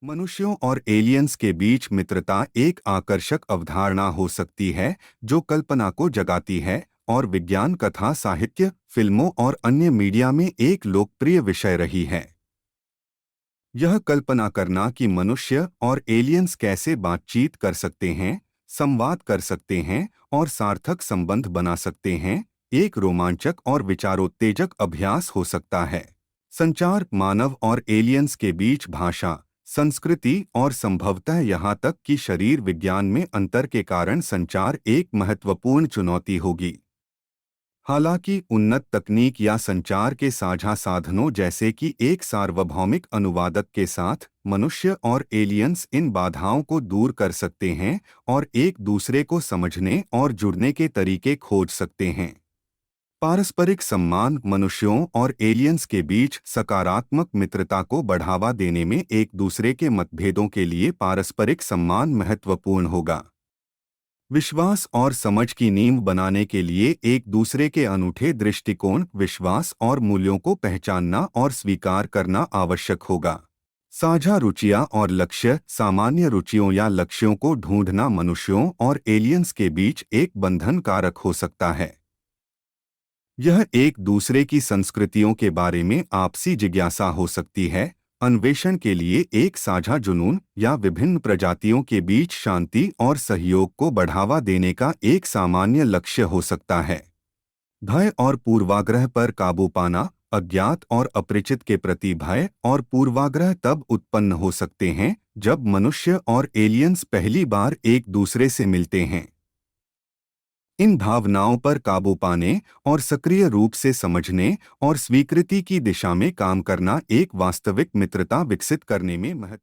मनुष्यों और एलियंस के बीच मित्रता एक आकर्षक अवधारणा हो सकती है जो कल्पना को जगाती है और विज्ञान कथा साहित्य फिल्मों और अन्य मीडिया में एक लोकप्रिय विषय रही है। यह कल्पना करना कि मनुष्य और एलियंस कैसे बातचीत कर सकते हैं, संवाद कर सकते हैं और सार्थक संबंध बना सकते हैं, एक रोमांचक और विचारोत्तेजक अभ्यास हो सकता है। संचार मानव और एलियंस के बीच भाषा, संस्कृति और संभवतः यहाँ तक कि शरीर विज्ञान में अंतर के कारण संचार एक महत्वपूर्ण चुनौती होगी। हालांकि उन्नत तकनीक या संचार के साझा साधनों जैसे कि एक सार्वभौमिक अनुवादक के साथ मनुष्य और एलियंस इन बाधाओं को दूर कर सकते हैं और एक दूसरे को समझने और जुड़ने के तरीके खोज सकते हैं। पारस्परिक सम्मान मनुष्यों और एलियंस के बीच सकारात्मक मित्रता को बढ़ावा देने में एक दूसरे के मतभेदों के लिए पारस्परिक सम्मान महत्वपूर्ण होगा। विश्वास और समझ की नींव बनाने के लिए एक दूसरे के अनूठे दृष्टिकोण, विश्वास और मूल्यों को पहचानना और स्वीकार करना आवश्यक होगा। साझा रुचियां और लक्ष्य सामान्य रुचियों या लक्ष्यों को ढूंढना मनुष्यों और एलियंस के बीच एक बंधन कारक हो सकता है। यह एक दूसरे की संस्कृतियों के बारे में आपसी जिज्ञासा हो सकती है, अन्वेषण के लिए एक साझा जुनून या विभिन्न प्रजातियों के बीच शांति और सहयोग को बढ़ावा देने का एक सामान्य लक्ष्य हो सकता है। भय और पूर्वाग्रह पर काबू पाना अज्ञात और अपरिचित के प्रति भय और पूर्वाग्रह तब उत्पन्न हो सकते हैं जब मनुष्य और एलियंस पहली बार एक दूसरे से मिलते हैं। इन भावनाओं पर काबू पाने और सक्रिय रूप से समझने और स्वीकृति की दिशा में काम करना एक वास्तविक मित्रता विकसित करने में महत्वपूर्ण